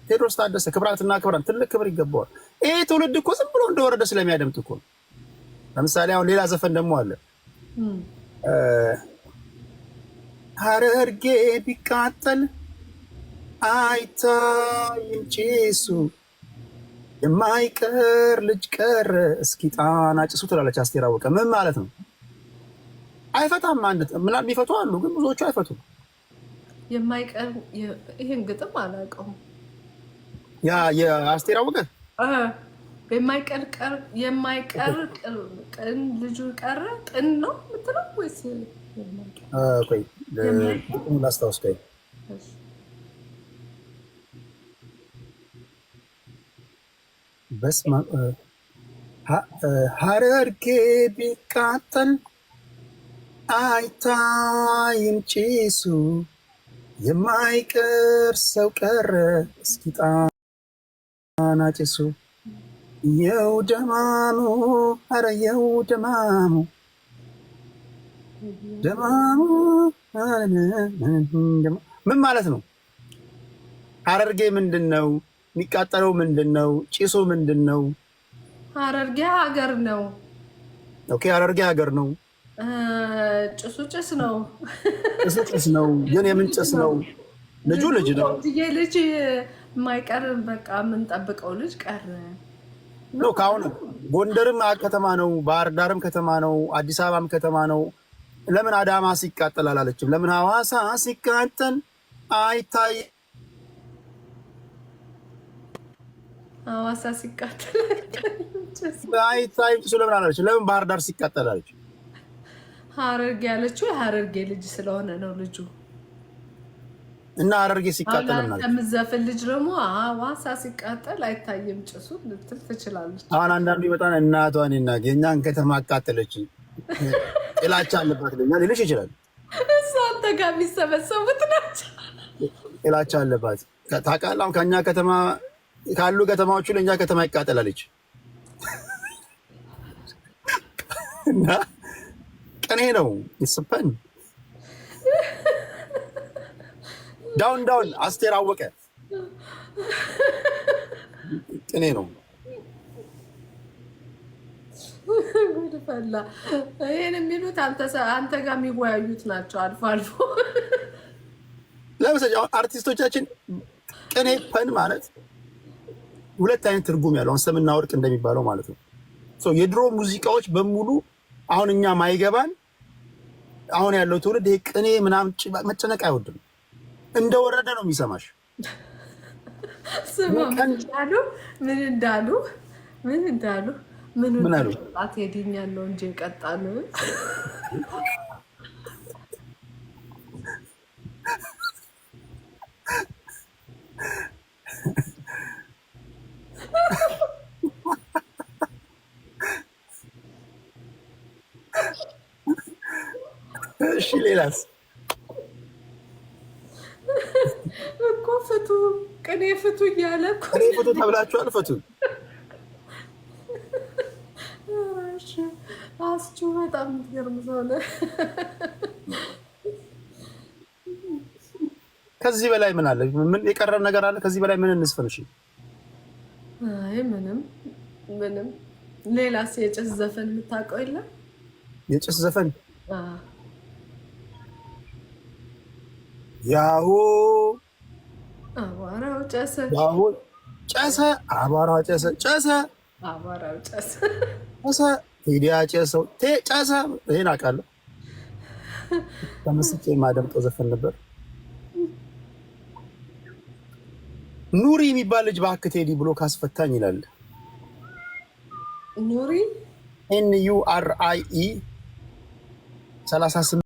ቴዎድሮስ ታደሰ ክብራትና ክብራን ትልቅ ክብር ይገባዋል። ይሄ ትውልድ እኮ ዝም ብሎ እንደወረደ ስለሚያደምጥ እኮ ነው። ለምሳሌ አሁን ሌላ ዘፈን ደግሞ አለ። ሐረርጌ ቢቃጠል አይታይም ጭሱ የማይቀር ልጅ ቀረ እስኪ ጣና ጭሱ ትላለች አስቴር አወቀ። ምን ማለት ነው? አይፈታም። አንድ ምናምን የሚፈቱ አሉ፣ ግን ብዙዎቹ አይፈቱም። የማይቀር ይሄን ግጥም አላውቀውም። ያ የአስቴር አወቀ የማይቀር ቅን ልጁ ቀረ ቅን ነው የምትለው ወይስ? ቆይ ላስታውስ። ቆይ በስመ አብ ሐረርጌ ቢቃጠል አይታይም ጭሱ የማይቀር ሰው ቀረ እስኪ ጣና ጭሱ የው ደማሙ ኧረ የው ደማሙ ደማሙ ምን ማለት ነው? ሐረርጌ ምንድን ነው? የሚቃጠለው ምንድን ነው? ጭሱ ምንድን ነው? ሐረርጌ ሀገር ነው። ኦኬ ሐረርጌ ሀገር ነው። ጭሱ ጭስ ነው። ጭሱ ጭስ ነው። ግን የምን ጭስ ነው? ልጁ ልጅ ነው። ልጅ የማይቀር በቃ የምንጠብቀው ልጅ ቀረ ነው። ከአሁን ጎንደርም ከተማ ነው፣ ባህር ዳርም ከተማ ነው፣ አዲስ አበባም ከተማ ነው። ለምን አዳማ ሲቃጠል አላለችም? ለምን ሐዋሳ ሲቃጠል አይታይ? ሐዋሳ ሲቃጠል አይታይ ጭሱ ለምን አላለች? ለምን ባህር ዳር ሲቃጠል አለች? ሐረርጌ ያለችው የሐረርጌ ልጅ ስለሆነ ነው ልጁ። እና ሐረርጌ ሲቃጠል ማለት ከምዘፍን ልጅ ደግሞ ሐዋሳ ሲቃጠል አይታይም ጭሱ ልትል ትችላለች። አሁን አንዳንዱ ይመጣን እናቷን እና የእኛን ከተማ አቃጠለች ጥላቻ አለባት ሊልሽ ይችላል። እሱ አንተ ጋር የሚሰበሰቡት ናቸው። ጥላቻ አለባት ታውቃለህ። አሁን ከእኛ ከተማ ካሉ ከተማዎቹ ለእኛ ከተማ ይቃጠላለች እና ቅኔ ነው ይስፈን። ዳውን ዳውን አስቴር አወቀ ቅኔ ነው። ጉድፈላ ይሄን የሚሉት አንተ ጋር የሚወያዩት ናቸው አልፎ አልፎ። ለምሳሌ አርቲስቶቻችን ቅኔ ፈን ማለት ሁለት አይነት ትርጉም ያለው ሰምና ወርቅ እንደሚባለው ማለት ነው። የድሮ ሙዚቃዎች በሙሉ አሁን እኛ ማይገባን፣ አሁን ያለው ትውልድ ይሄ ቅኔ ምናምን መጨነቅ አይወድም። እንደወረደ ነው የሚሰማሽ። ምን እንዳሉ ምን አሉ? ሄድኛል ነው እንጂ ቀጣሉ እሺ ሌላስ? እኮ ፍቱ ቅኔ ፍቱ እያለ ቅኔ ፍቱ ተብላችኋል። ፍቱ አስቹ በጣም የምትገርም ሰው ነህ። ከዚህ በላይ ምን አለ? ምን የቀረ ነገር አለ? ከዚህ በላይ ምን እንስፈን? እሺ አይ ምንም። ሌላስ የጭስ ዘፈን የምታውቀው የለም? የጭስ ዘፈን ያሁ አቧራው ጨሰ፣ ያሁ ጨሰ፣ አቧራው ጨሰ፣ ጨሰ፣ አቧራው ጨሰ፣ ጨሰ፣ ሂዲያ ጨሰው ጨሰ። ይሄን አውቃለሁ። ተመስጬ የማደምጠው ዘፈን ነበር። ኑሪ የሚባል ልጅ እባክህ ቴዲ ብሎ ካስፈታኝ ይላል። ኑሪ NURIE 38